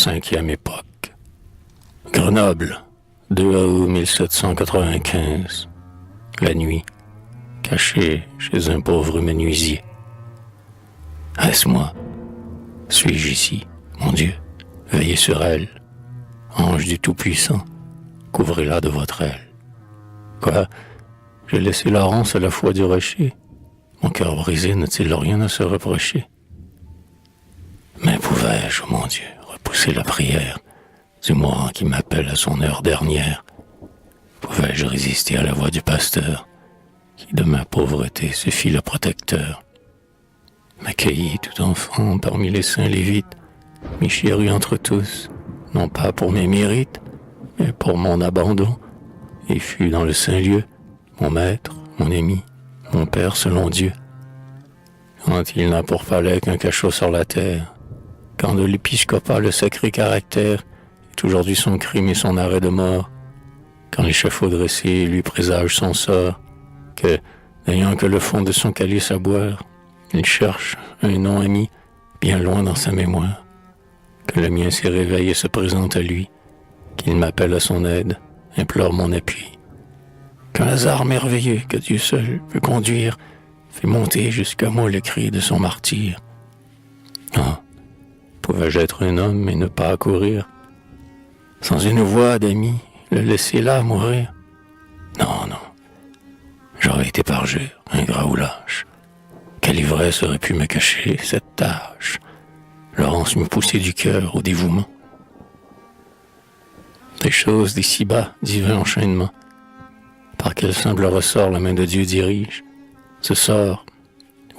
5e époque. Grenoble, 2 août 1795. La nuit, caché chez un pauvre menuisier. Est-ce moi? Suis-je ici, mon Dieu? Veillez sur elle. Ange du Tout-Puissant, couvrez-la de votre aile. Quoi? J'ai laissé Laurence à la foi du rocher. Mon cœur brisé n'a-t-il rien à se reprocher? Mais pouvais-je, mon Dieu, repousser la prière du mourant qui m'appelle à son heure dernière? Pouvais-je résister à la voix du pasteur qui de ma pauvreté se fit le protecteur? M'accueillit tout enfant parmi les saints lévites, m'y chérit entre tous, non pas pour mes mérites, mais pour mon abandon, et fut dans le saint lieu mon maître, mon ami, mon père selon Dieu. Quand il n'a pour palais qu'un cachot sur la terre, quand de l'épiscopat le sacré caractère est aujourd'hui son crime et son arrêt de mort, quand l'échafaud dressé lui présage son sort, que, n'ayant que le fond de son calice à boire, il cherche un nom ami bien loin dans sa mémoire, que le mien s'y réveille et se présente à lui, qu'il m'appelle à son aide, implore mon appui. Qu'un hasard merveilleux que Dieu seul peut conduire fait monter jusqu'à moi le cri de son martyr. Ah, pouvais-je être un homme et ne pas accourir? Sans une voix d'amis, le laisser là mourir? Non, non, j'aurais été parjure, ingrat ou lâche. Quelle ivresse aurait pu me cacher cette tâche? Laurence me poussait du cœur au dévouement. Des choses d'ici-bas, divin enchaînement, par quel simple ressort la main de Dieu dirige ce sort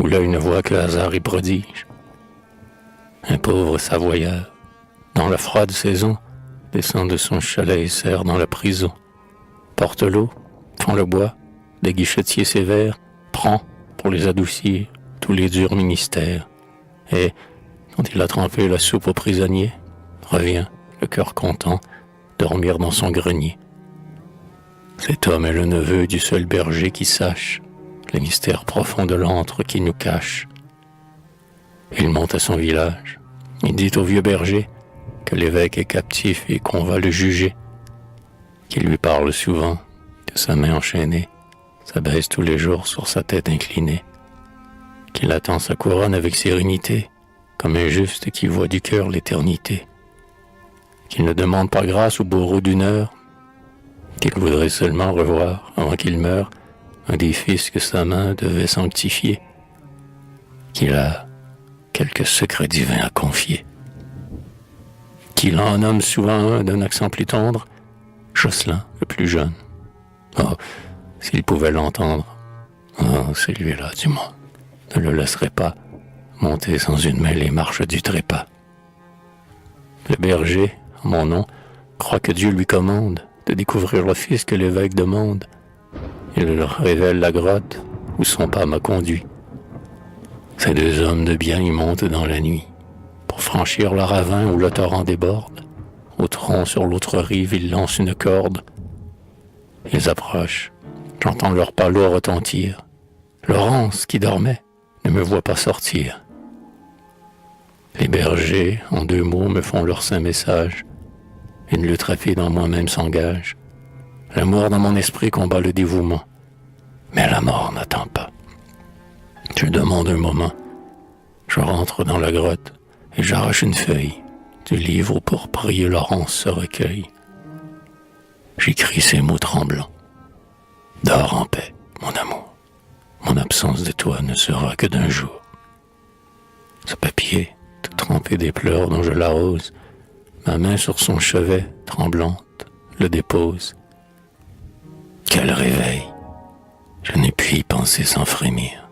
où l'œil ne voit que hasard et prodige. Un pauvre Savoyard, dans la froide saison, descend de son chalet et serre dans la prison, porte l'eau, fend le bois, des guichetiers sévères, prend, pour les adoucir, tous les durs ministères, et, quand il a trempé la soupe aux prisonniers, revient, le cœur content, dormir dans son grenier. Cet homme est le neveu du seul berger qui sache les mystères profonds de l'antre qui nous cache. Il monte à son village, il dit au vieux berger que l'évêque est captif et qu'on va le juger, qu'il lui parle souvent, que sa main enchaînée s'abaisse tous les jours sur sa tête inclinée, qu'il attend sa couronne avec sérénité, comme un juste qui voit du cœur l'éternité, qu'il ne demande pas grâce au bourreau d'une heure, qu'il voudrait seulement revoir, avant qu'il meure, un des fils que sa main devait sanctifier, qu'il a quelque secret divin à confier, qu'il en nomme souvent un d'un accent plus tendre, Jocelyn, le plus jeune. Oh, s'il pouvait l'entendre, oh, celui-là du monde ne le laisserait pas monter sans une main les marches du trépas. Le berger, en mon nom, croit que Dieu lui commande de découvrir le fils que l'évêque demande. Il leur révèle la grotte où son pas m'a conduit. Ces deux hommes de bien y montent dans la nuit pour franchir le ravin où le torrent déborde. Au tronc sur l'autre rive, ils lancent une corde. Ils approchent. J'entends leurs pas lourds retentir. Laurence, qui dormait, ne me voit pas sortir. Les bergers, en 2 mots, me font leur saint message. Une lutte rapide en moi-même s'engage. L'amour dans mon esprit combat le dévouement. Mais la mort n'attend pas. Je demande un moment. Je rentre dans la grotte et j'arrache une feuille du livre où pour prier Laurence se recueille. J'écris ces mots tremblants. Dors en paix, mon amour. Mon absence de toi ne sera que d'un jour. Ce papier, tout trempé des pleurs dont je l'arrose, ma main sur son chevet, tremblante, le dépose. Quel réveil! Je n'ai pu y penser sans frémir.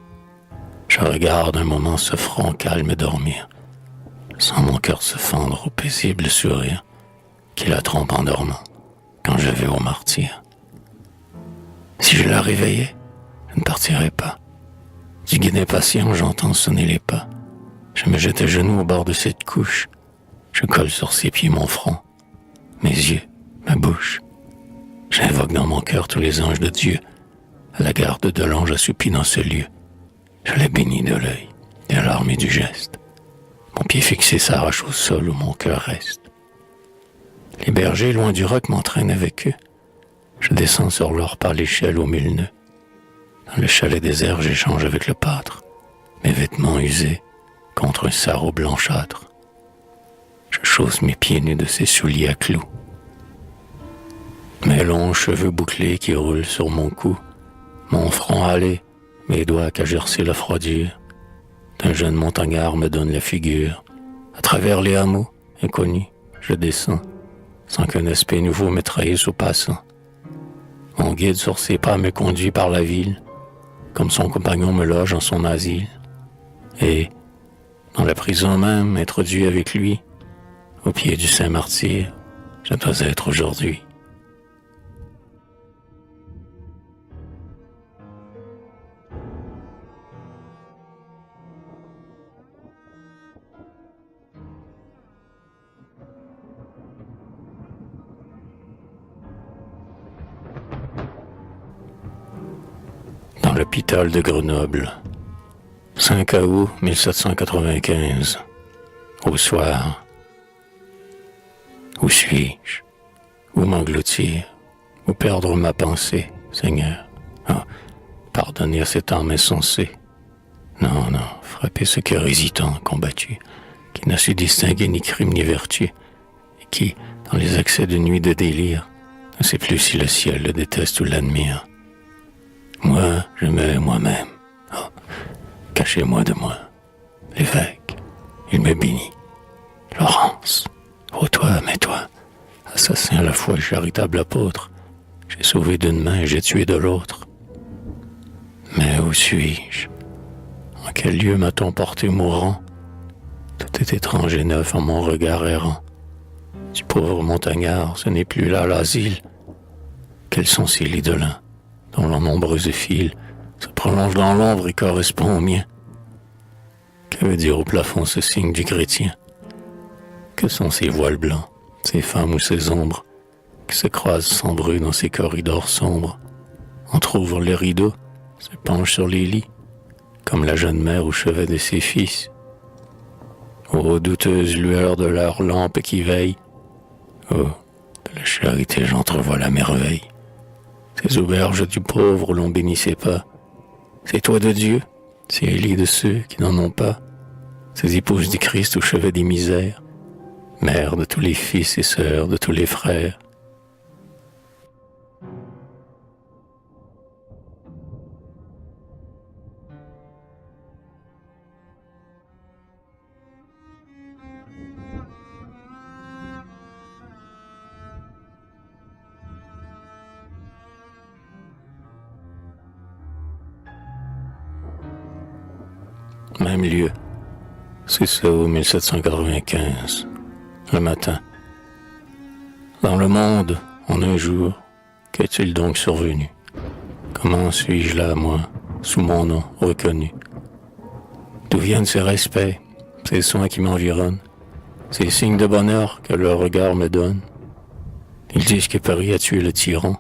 Je regarde un moment ce front calme dormir, sans mon cœur se fendre au paisible sourire qui la trompe en dormant quand je vais au martyr. Si je la réveillais, je ne partirais pas. Du guidet patient, j'entends sonner les pas. Je me jette à genoux au bord de cette couche. Je colle sur ses pieds mon front, mes yeux, ma bouche. J'invoque dans mon cœur tous les anges de Dieu, à la garde de l'ange assoupi dans ce lieu. Je les bénis de l'œil et à l'armée du geste. Mon pied fixé s'arrache au sol où mon cœur reste. Les bergers, loin du roc, m'entraînent avec eux. Je descends sur l'or par l'échelle aux 1000 nœuds. Dans le chalet désert, j'échange avec le pâtre, mes vêtements usés contre un sarrau blanchâtre. Je chausse mes pieds nus de ses souliers à clous. Mes longs cheveux bouclés qui roulent sur mon cou, mon front hâlé, mes doigts qu'agercé la froidure d'un jeune montagnard me donne la figure. À travers les hameaux inconnus, je descends, sans qu'un aspect nouveau me trahisse au passant. Mon guide sur ses pas me conduit par la ville, comme son compagnon me loge en son asile. Et, dans la prison même, introduit avec lui, au pied du Saint-Martyr, je dois être aujourd'hui. Dans l'hôpital de Grenoble, 5 août 1795, au soir. Où suis-je? Où m'engloutir? Où perdre ma pensée, Seigneur? Ah, pardonnez à cette âme insensée. Non, non, frappez ce cœur hésitant, combattu, qui n'a su distinguer ni crime ni vertu, et qui, dans les accès de nuit de délire, ne sait plus si le ciel le déteste ou l'admire. Moi, je m'aime moi-même. Oh, cachez-moi de moi. L'évêque, il me bénit. Laurence, ô toi, mais toi, assassin à la fois et charitable apôtre, j'ai sauvé d'une main et j'ai tué de l'autre. Mais où suis-je? En quel lieu m'a-t-on porté mourant? Tout est étrange et neuf en mon regard errant. Du pauvre montagnard, ce n'est plus là l'asile. Quels sont ces lits de lin, dont leurs nombreuses files se prolongent dans l'ombre et correspondent aux miens? Que veut dire au plafond ce signe du chrétien? Que sont ces voiles blancs, ces femmes ou ces ombres qui se croisent sans bruit dans ces corridors sombres, entr'ouvrent les rideaux, se penchent sur les lits, comme la jeune mère au chevet de ses fils? Ô douteuse lueur de leurs lampes qui veillent, oh, de la charité j'entrevois la merveille. Ces auberges du pauvre où l'on bénissait pas, ces toits de Dieu, ces lits de ceux qui n'en ont pas, ces épouses du Christ au chevet des misères, mères de tous les fils et sœurs de tous les frères. Même lieu, c'est ça, 1795, le matin. Dans le monde, en un jour, qu'est-il donc survenu? Comment suis-je là, moi, sous mon nom reconnu? D'où viennent ces respects, ces soins qui m'environnent, ces signes de bonheur que leur regard me donne? Ils disent que Paris a tué le tyran,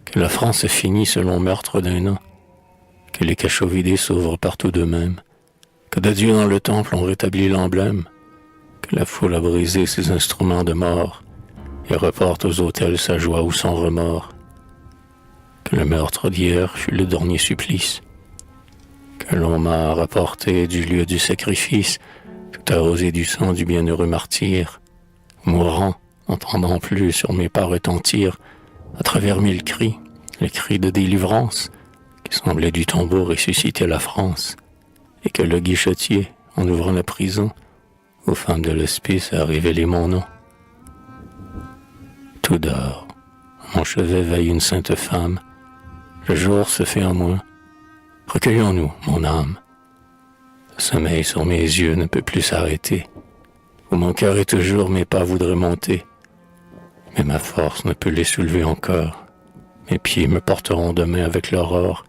que la France est finie selon meurtre d'un an, que les cachots vidés s'ouvrent partout d'eux-mêmes, que de Dieu dans le temple on rétablit l'emblème, que la foule a brisé ses instruments de mort et reporte aux autels sa joie ou son remords, que le meurtre d'hier fut le dernier supplice, que l'on m'a rapporté du lieu du sacrifice, tout arrosé du sang du bienheureux martyr, mourant, n'entendant plus sur mes pas retentir, à travers 1000 cris, les cris de délivrance, qui semblaient du tombeau ressusciter la France, et que le guichetier, en ouvrant la prison, aux femmes de l'hospice a révélé mon nom. Tout dort, à mon chevet veille une sainte femme, le jour se fait en moi. Recueillons-nous, mon âme. Le sommeil sur mes yeux ne peut plus s'arrêter, où mon cœur est toujours, mes pas voudraient monter, mais ma force ne peut les soulever encore. Mes pieds me porteront demain avec l'aurore.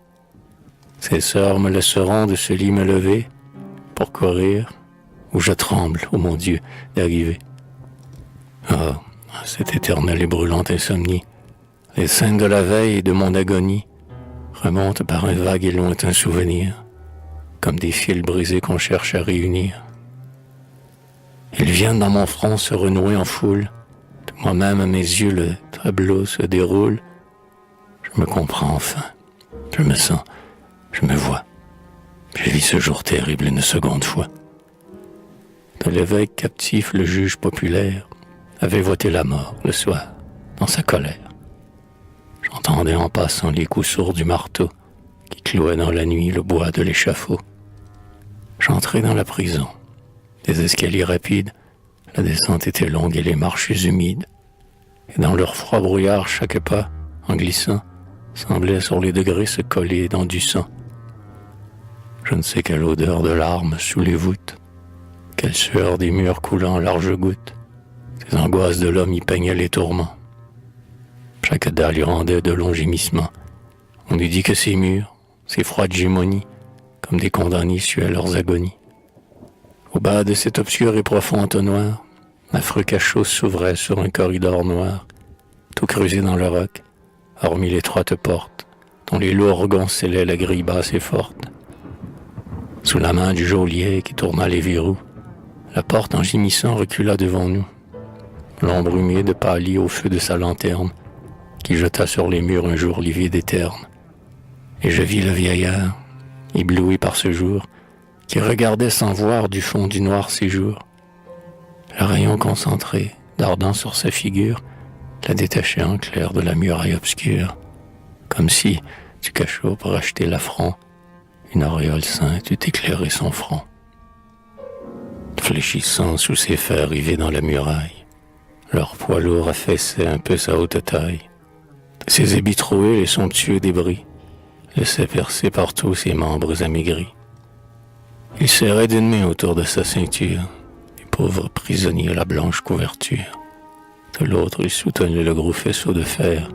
Ces sœurs me laisseront de ce lit me lever pour courir où je tremble, ô mon Dieu, d'arriver. Ah, cette éternelle et brûlante insomnie, les scènes de la veille et de mon agonie remontent par un vague et lointain souvenir, comme des fils brisés qu'on cherche à réunir. Ils viennent dans mon front se renouer en foule, Moi-même, à mes yeux, le tableau se déroule. Je me comprends enfin. Je me sens, je me vois. Je vis ce jour terrible une seconde fois. De l'évêque captif, le juge populaire avait voté la mort le soir, dans sa colère. J'entendais en passant les coups sourds du marteau qui clouait dans la nuit le bois de l'échafaud. J'entrai dans la prison. Des escaliers rapides, la descente était longue et les marches humides. Et dans leur froid brouillard, chaque pas, en glissant, semblait sur les degrés se coller dans du sang. Je ne sais quelle odeur de larmes sous les voûtes, quelle sueur des murs coulant en larges gouttes. Ces angoisses de l'homme y peignaient les tourments. Chaque dalle y rendait de longs gémissements. On eût dit que ces murs, ces froides gémonies, comme des condamnés suaient leurs agonies. Au bas de cet obscur et profond entonnoir, l'affreux cachot s'ouvrait sur un corridor noir, tout creusé dans le roc, hormis l'étroite porte, dont les lourds gonds scellaient la grille basse et forte. Sous la main du geôlier qui tourna les verrous, la porte en gémissant recula devant nous. L'ombre humide pâlit au feu de sa lanterne, qui jeta sur les murs un jour livide et terne. Et je vis le vieillard, ébloui par ce jour, qui regardait sans voir du fond du noir séjour. Le rayon concentré, dardant sur sa figure, la détachait en clair de la muraille obscure, comme si, du cachot pour acheter l'affront, une auréole sainte eût éclairé son front. Fléchissant sous ses fers rivés dans la muraille, leur poids lourd affaissait un peu sa haute taille. Ses ébis troués, les somptueux débris, laissaient percer partout ses membres amaigris. Il serrait d'une main autour de sa ceinture, les pauvres prisonniers à la blanche couverture. De l'autre, il soutenait le gros faisceau de fer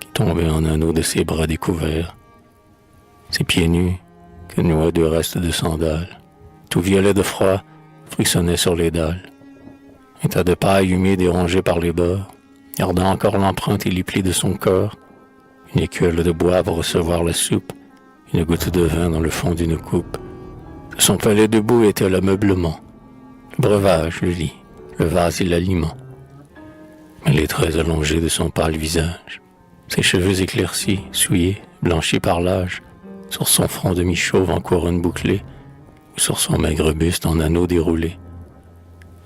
qui tombait en anneaux de ses bras découverts. Ses pieds nus, que nouaient deux restes de sandales, tout violet de froid, frissonnait sur les dalles. Un tas de paille humide et rongé par les bords, gardant encore l'empreinte et les plis de son corps, une écuelle de bois pour recevoir la soupe, une goutte de vin dans le fond d'une coupe. Son palais debout était l'ameublement, le breuvage, le lit, le vase et l'aliment. Mais les traits allongés de son pâle visage, ses cheveux éclaircis, souillés, blanchis par l'âge, sur son front demi-chauve en couronne bouclée, ou sur son maigre buste en anneaux déroulés.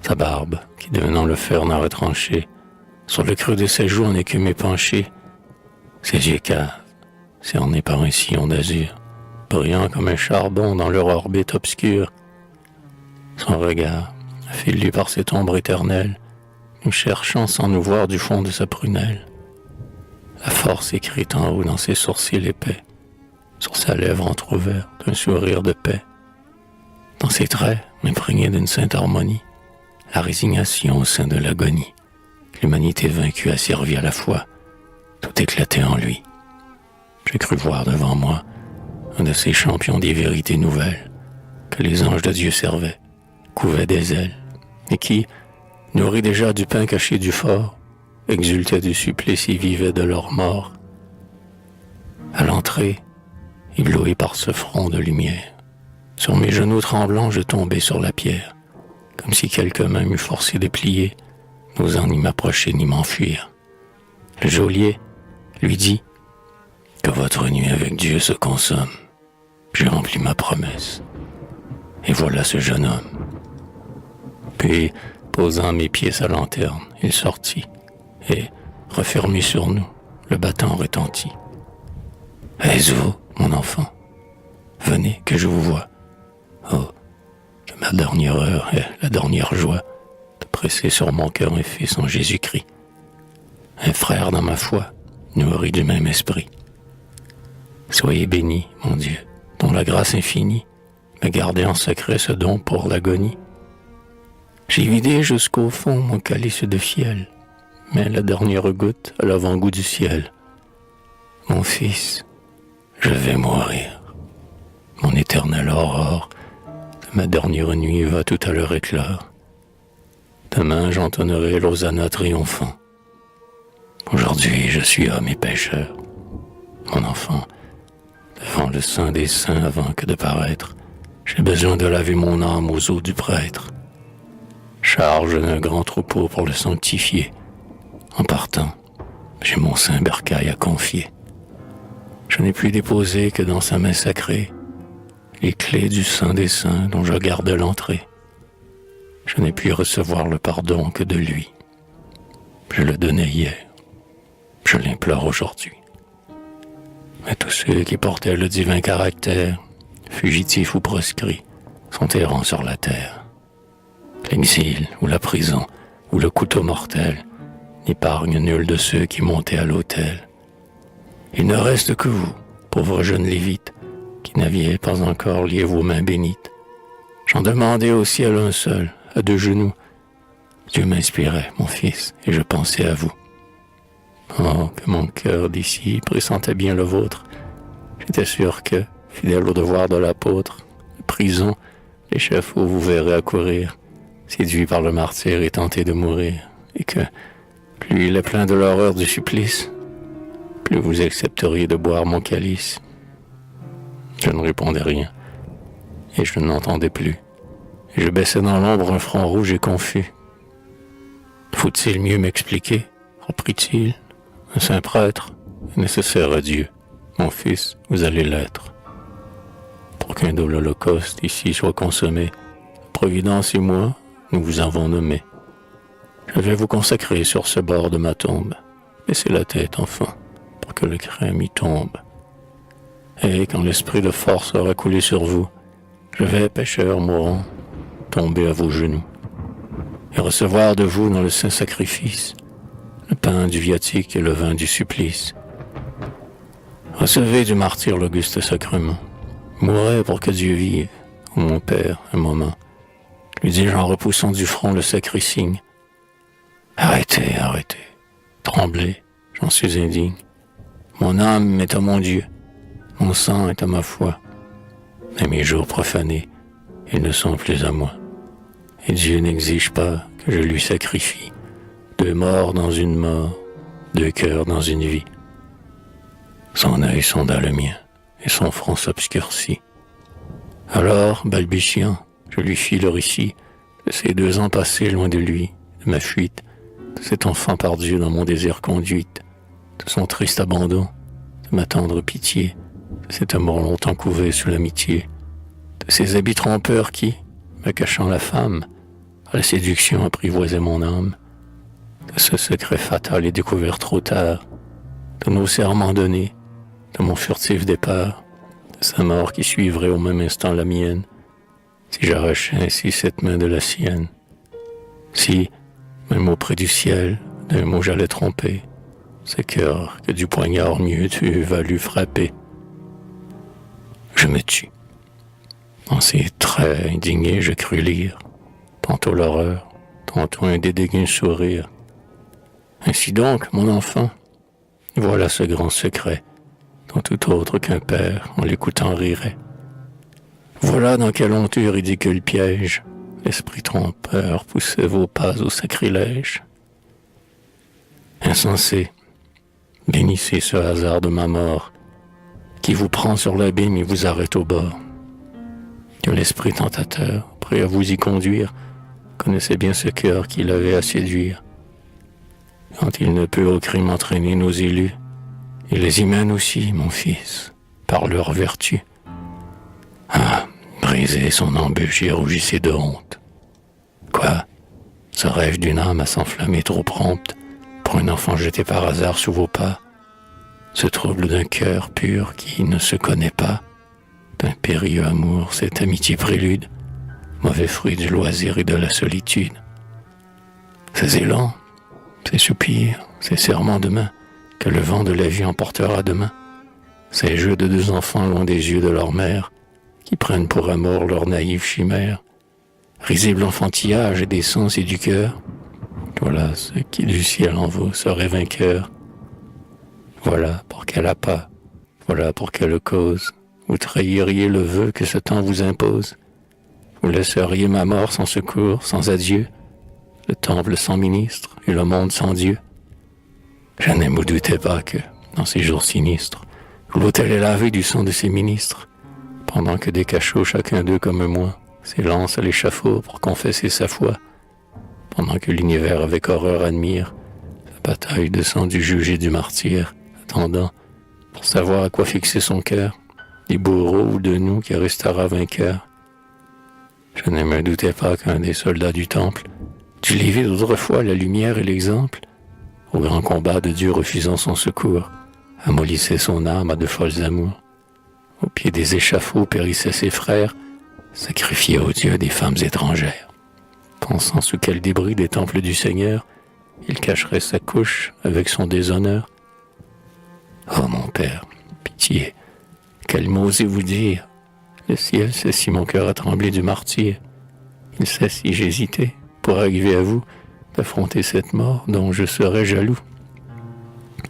Sa barbe, qui devenant le fer n'a retranché, sur le creux de ses joues en écume penchée, ses yeux caves, cernés par un sillon d'azur, brillant comme un charbon dans leur orbite obscure. Son regard, affilé par cette ombre éternelle, nous cherchant sans nous voir du fond de sa prunelle. La force écrite en haut dans ses sourcils épais, sur sa lèvre entr'ouverte, un sourire de paix. Dans ses traits, imprégnés d'une sainte harmonie, la résignation au sein de l'agonie. L'humanité vaincue asservie à la foi, tout éclatait en lui. J'ai cru voir devant moi un de ces champions des vérités nouvelles que les anges de Dieu servaient, couvaient des ailes, et qui, nourris déjà du pain caché du fort, exultaient du supplice et vivaient de leur mort. À l'entrée, ébloui par ce front de lumière, sur mes genoux tremblants, je tombais sur la pierre, comme si quelque main m'eût forcé de plier, n'osant ni m'approcher ni m'enfuir. Le geôlier lui dit que votre nuit avec Dieu se consomme. J'ai rempli ma promesse. Et voilà ce jeune homme. Puis, posant à mes pieds sa lanterne, il sortit, et, refermé sur nous, le battant retentit. « Est-ce vous, mon enfant? Venez, que je vous voie. Oh, que ma dernière heure est la dernière joie de presser sur mon cœur un fils en Jésus-Christ. Un frère dans ma foi, nourri du même esprit. Soyez béni, mon Dieu, dont la grâce infinie me gardait en secret ce don pour l'agonie. J'ai vidé jusqu'au fond mon calice de fiel, mais la dernière goutte a l'avant-goût du ciel. Mon fils, je vais mourir. Mon éternelle aurore, ma dernière nuit va tout à l'heure éclore. Demain j'entonnerai l'hosanna triomphant. Aujourd'hui je suis homme et pécheur. Mon enfant, devant le Saint des saints avant que de paraître, j'ai besoin de laver mon âme aux eaux du prêtre. Charge d'un grand troupeau pour le sanctifier, En partant, j'ai mon saint bercail à confier. Je n'ai pu déposer que dans sa main sacrée les clés du Saint des Saints dont je garde l'entrée. Je n'ai pu recevoir le pardon que de lui. Je le donnais hier, je l'implore aujourd'hui. Mais tous ceux qui portaient le divin caractère, fugitifs ou proscrits, sont errants sur la terre. L'exil ou la prison ou le couteau mortel n'épargne nul de ceux qui montaient à l'autel. Il ne reste que vous, pauvres jeunes lévites, qui n'aviez pas encore lié vos mains bénites. J'en demandais au ciel un seul, à deux genoux. Dieu m'inspirait, mon fils, et je pensais à vous. Oh, que mon cœur d'ici pressentait bien le vôtre. J'étais sûr que, fidèle au devoir de l'apôtre, la prison, l'échafaud vous verrait accourir, séduit par le martyr et tenté de mourir, et que, plus il est plein de l'horreur du supplice, plus vous accepteriez de boire mon calice. Je ne répondais rien, et je n'entendais plus. Et je baissais dans l'ombre un front rouge et confus. Faut-il mieux m'expliquer, reprit-il. Un saint prêtre est nécessaire à Dieu. Mon fils, vous allez l'être. Pour qu'un double holocauste ici soit consommé, la Providence et moi, nous vous avons nommé. Je vais vous consacrer sur ce bord de ma tombe. Baissez la tête, enfant, pour que le crème y tombe. Et quand l'esprit de force aura coulé sur vous, je vais, pécheur mourant, tomber à vos genoux et recevoir de vous dans le saint sacrifice le pain du viatique et le vin du supplice. Recevez du martyr l'auguste sacrement. Mourez pour que Dieu vive, ô mon Père, un moment, lui dis-je en repoussant du front le sacré signe. Arrêtez, arrêtez, tremblez, j'en suis indigne. Mon âme est à mon Dieu, mon sang est à ma foi, mais mes jours profanés, ils ne sont plus à moi. Et Dieu n'exige pas que je lui sacrifie 2 morts dans une mort, 2 cœurs dans une vie. Son œil sonda le mien, et son front s'obscurcit. Alors, balbutiant, je lui fis le récit de ces 2 ans passés loin de lui, de ma fuite, de cet enfant par Dieu dans mon désert conduite, de son triste abandon, de ma tendre pitié, de cet amour longtemps couvé sous l'amitié, de ces habits trompeurs qui, me cachant la femme, à la séduction apprivoisait mon âme, de ce secret fatal et découvert trop tard, de nos serments donnés, de mon furtif départ, de sa mort qui suivrait au même instant la mienne, si j'arrachais ainsi cette main de la sienne, si, même auprès du ciel, d'un mot j'allais tromper, ce cœur que du poignard mieux tu valu frapper. Je me tus. En ces traits indignés, je crus lire tantôt l'horreur, tantôt un dédaigné sourire. Ainsi donc, mon enfant, voilà ce grand secret, dont tout autre qu'un père, en l'écoutant, rirait. Voilà dans quel honteux ridicule piège l'esprit trompeur poussait vos pas au sacrilège. Insensé, bénissez ce hasard de ma mort, qui vous prend sur l'abîme et vous arrête au bord. Que l'esprit tentateur, prêt à vous y conduire, connaissait bien ce cœur qu'il avait à séduire. Quand il ne peut au crime entraîner nos élus, il les y mène aussi, mon fils, par leur vertu. Ah, brisez son embûche et rougissez de honte. Quoi? Ce rêve d'une âme à s'enflammer trop prompte pour un enfant jeté par hasard sous vos pas? Ce trouble d'un cœur pur qui ne se connaît pas? D'un périlleux amour, cette amitié prélude, mauvais fruit du loisir et de la solitude? Ces élans, ces soupirs, ces serrements de main que le vent de la vie emportera demain, ces jeux de 2 enfants loin des yeux de leur mère, qui prennent pour amour leur naïve chimère, risible enfantillage des sens et du cœur, voilà ce qui du ciel en vous serait vainqueur. Voilà pour quel appât, voilà pour quelle cause, vous trahiriez le vœu que ce temps vous impose. Vous laisseriez ma mort sans secours, sans adieu, le temple sans ministre et le monde sans Dieu. Je ne me doutais pas que, dans ces jours sinistres, l'autel est lavé du sang de ses ministres, pendant que des cachots, chacun d'eux comme moi, s'élancent à l'échafaud pour confesser sa foi, pendant que l'univers avec horreur admire la bataille de sang du juge et du martyr, attendant, pour savoir à quoi fixer son cœur, des bourreaux ou de nous qui restera vainqueur. Je ne me doutais pas qu'un des soldats du temple dût livrer d'autrefois la lumière et l'exemple, au grand combat de Dieu refusant son secours, amollissait son âme à de folles amours. Au pied des échafauds périssaient ses frères, sacrifiés aux dieux des femmes étrangères. Pensant sous quel débris des temples du Seigneur il cacherait sa couche avec son déshonneur. Oh mon père, pitié, quel mot osez-vous dire? Le ciel sait si mon cœur a tremblé du martyr. Il sait si j'hésitais, pour arriver à vous, d'affronter cette mort dont je serais jaloux.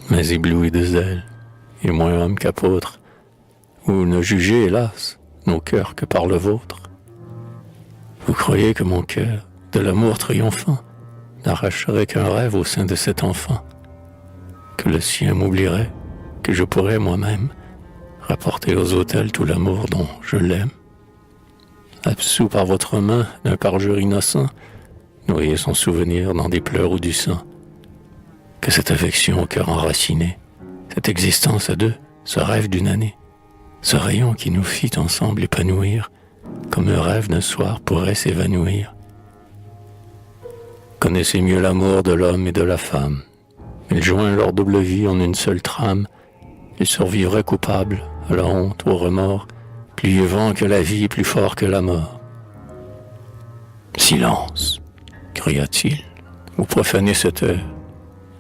Mais ébloui de zèle, et moins homme qu'apôtre, vous ne jugez, hélas, nos cœurs que par le vôtre. Vous croyez que mon cœur, de l'amour triomphant, n'arracherait qu'un rêve au sein de cet enfant, que le sien m'oublierait, que je pourrais moi-même rapporter aux autels tout l'amour dont je l'aime. Absous par votre main d'un parjure innocent, noyer son souvenir dans des pleurs ou du sang. Que cette affection au cœur enraciné, cette existence à deux, ce rêve d'une année, ce rayon qui nous fit ensemble épanouir, comme un rêve d'un soir pourrait s'évanouir. Connaissez mieux l'amour de l'homme et de la femme. Ils joignent leur double vie en une seule trame. Ils survivraient coupables à la honte, au remords, plus vivants que la vie, plus forts que la mort. Silence, cria-t-il, vous profanez cette heure.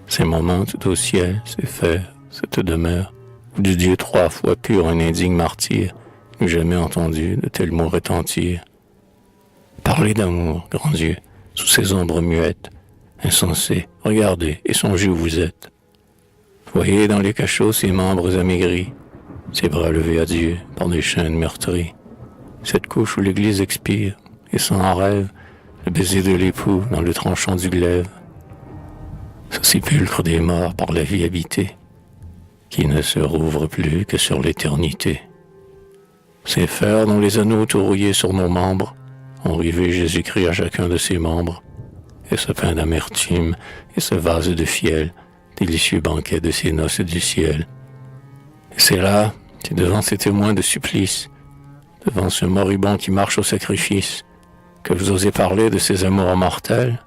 Ces moments tout au ciel, ces faits, cette demeure, où du Dieu 3 fois pur, un indigne martyr, n'eût jamais entendu de tels mots retentir. Parlez d'amour, grand Dieu, sous ces ombres muettes, insensés, regardez et songez où vous êtes. Voyez dans les cachots ses membres amaigris, ses bras levés à Dieu par des chaînes meurtries, cette couche où l'église expire, et sans rêve, le baiser de l'époux dans le tranchant du glaive, ce sépulcre des morts par la vie habitée, qui ne se rouvre plus que sur l'éternité. Ces fers dont les anneaux tout rouillés sur nos membres ont rivé Jésus-Christ à chacun de ses membres, et ce pain d'amertume et ce vase de fiel, délicieux banquet de ces noces du ciel. Et c'est là, c'est devant ces témoins de supplice, devant ce moribond qui marche au sacrifice, que vous osez parler de ces amours mortels,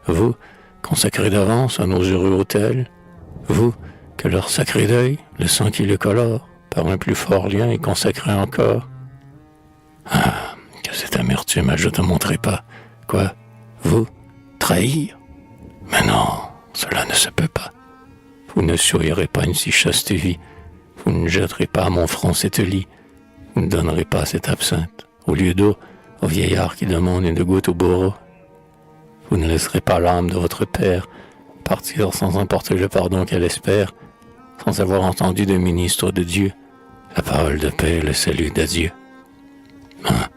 vous, consacrés d'avance à nos heureux autels, vous, que leur sacré deuil, le sang qui le colore, par un plus fort lien est consacré encore. Ah, que cette amertume ajoute à mon trépas. Quoi, vous, trahir? Mais non, cela ne se peut pas. Vous ne souillerez pas une si chaste vie, vous ne jetterez pas à mon front cette lie, vous ne donnerez pas cette absinthe, au lieu d'eau, au vieillard qui demande une goutte au bourreau. Vous ne laisserez pas l'âme de votre père partir sans emporter le pardon qu'elle espère, sans avoir entendu de ministre de Dieu la parole de paix, le salut d'adieu. Ah,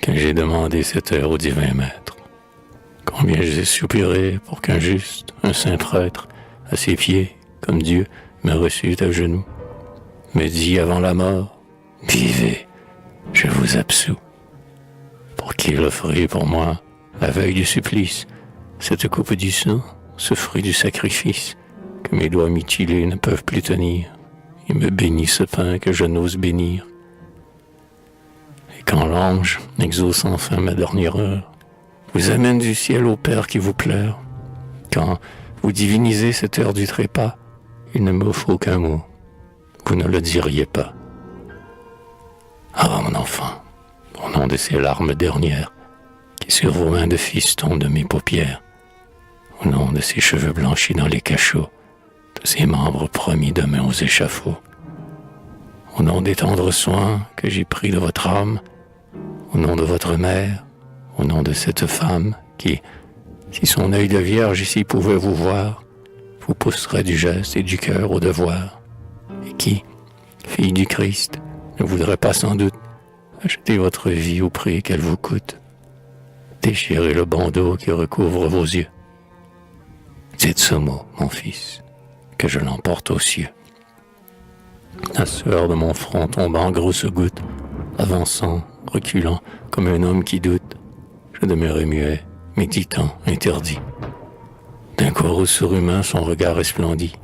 que j'ai demandé cette heure au divin maître, combien j'ai soupiré pour qu'un juste, un saint prêtre, à ses pieds, comme Dieu, me reçut à genoux, me dit avant la mort, vivez, je vous absous, pour qu'il offrit pour moi, la veille du supplice, cette coupe du sang, ce fruit du sacrifice, que mes doigts mutilés ne peuvent plus tenir, et me bénit ce pain que je n'ose bénir. Et quand l'ange, exauce enfin ma dernière heure, vous amène du ciel au Père qui vous pleure, quand vous divinisez cette heure du trépas, il ne me faut qu'un mot, vous ne le diriez pas. Ah, mon enfant, au nom de ces larmes dernières, qui sur vos mains de fils tombent de mes paupières, au nom de ces cheveux blanchis dans les cachots, de ces membres promis demain aux échafauds, au nom des tendres soins que j'ai pris de votre âme, au nom de votre mère, au nom de cette femme qui, si son œil de vierge ici pouvait vous voir, vous pousserait du geste et du cœur au devoir, et qui, fille du Christ, ne voudrait pas sans doute acheter votre vie au prix qu'elle vous coûte. Déchirez le bandeau qui recouvre vos yeux. Dites ce mot, mon fils, que je l'emporte aux cieux. La sueur de mon front tombe en grosses gouttes, avançant, reculant, comme un homme qui doute. Je demeurai muet, méditant, interdit. D'un corps surhumain, son regard resplendit.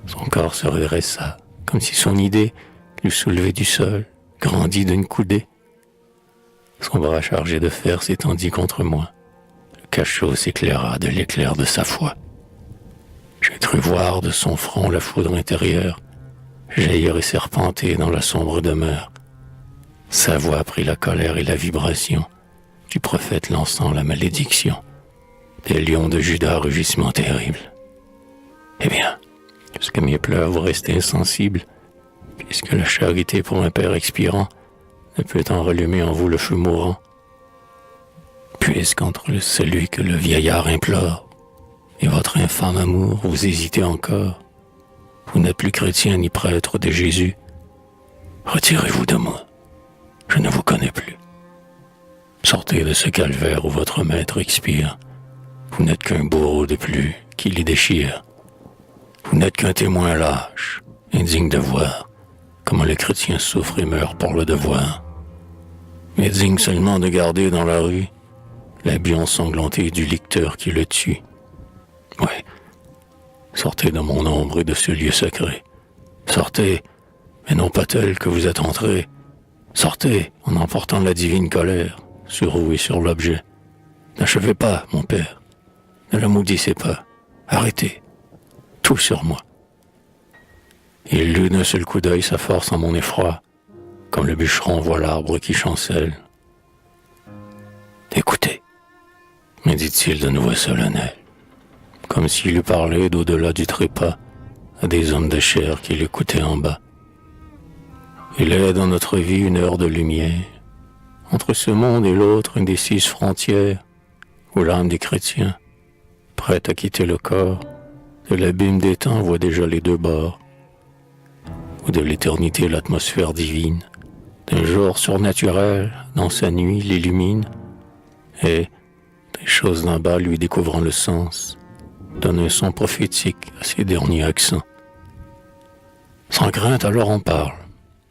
Son corps se redressa, comme si son idée l'eût soulevé du sol, grandi d'une coudée. Son bras chargé de fer s'étendit contre moi. Le cachot s'éclaira de l'éclair de sa foi. J'ai cru voir de son front la foudre intérieure, jaillir et serpenter dans la sombre demeure. Sa voix prit la colère et la vibration du prophète lançant la malédiction. Des lions de Juda, rugissement terrible. Eh bien, puisque mes pleurs vous restez insensibles, puisque la charité pour un père expirant ne peut en rallumer en vous le feu mourant, puisqu'entre celui que le vieillard implore et votre infâme amour, vous hésitez encore, vous n'êtes plus chrétien ni prêtre de Jésus, retirez-vous de moi, je ne vous connais plus. Sortez de ce calvaire où votre maître expire, vous n'êtes qu'un bourreau de plus qui les déchire. Vous n'êtes qu'un témoin lâche, indigne de voir comment les chrétiens souffrent et meurent pour le devoir, mais digne seulement de garder dans la rue l'habit ensanglanté du licteur qui le tue. Ouais, sortez de mon ombre et de ce lieu sacré. Sortez, mais non pas tel que vous êtes entré. Sortez en emportant la divine colère sur vous et sur l'objet. N'achevez pas, mon père. Ne le maudissez pas. Arrêtez. Tout sur moi. Il lut d'un seul coup d'œil sa force en mon effroi, comme le bûcheron voit l'arbre qui chancelle. Écoutez, me dit-il de nouveau solennel, comme s'il eût parlé d'au-delà du trépas à des hommes de chair qui l'écoutaient en bas. Il est dans notre vie une heure de lumière, entre ce monde et l'autre indécise frontière, où l'âme des chrétiens, prête à quitter le corps, de l'abîme des temps voit déjà les deux bords, où de l'éternité l'atmosphère divine, d'un jour surnaturel, dans sa nuit l'illumine, et, des choses d'en bas lui découvrant le sens, donne un son prophétique à ses derniers accents. Sans crainte alors on parle,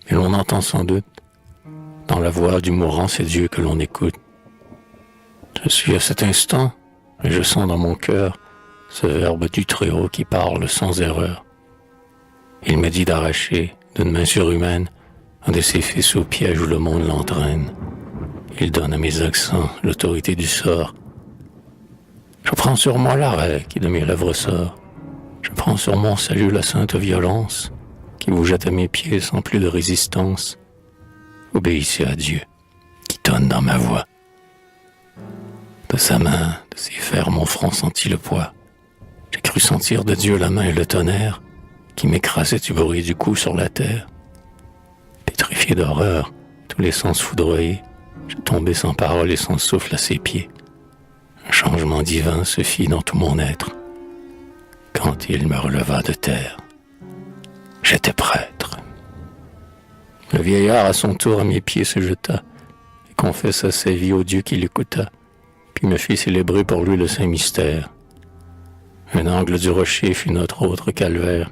et l'on entend sans doute, dans la voix du mourant c'est Dieu que l'on écoute. Je suis à cet instant, et je sens dans mon cœur ce verbe du Très-Haut qui parle sans erreur. Il me dit d'arracher, d'une main surhumaine, un de ces faisceaux pièges où le monde l'entraîne. Il donne à mes accents l'autorité du sort. Je prends sur moi l'arrêt qui de mes lèvres sort. Je prends sur mon salut la sainte violence qui vous jette à mes pieds sans plus de résistance. Obéissez à Dieu qui tonne dans ma voix. De sa main, de ses fers, mon front sentit le poids. J'ai cru sentir de Dieu la main et le tonnerre qui m'écrasait du bruit du coup sur la terre. Pétrifié d'horreur, tous les sens foudroyés, je tombai sans parole et sans souffle à ses pieds. Un changement divin se fit dans tout mon être. Quand il me releva de terre, j'étais prêtre. Le vieillard à son tour à mes pieds se jeta et confessa sa vie au Dieu qui l'écouta, puis me fit célébrer pour lui le saint mystère. Un angle du rocher fut notre autre calvaire.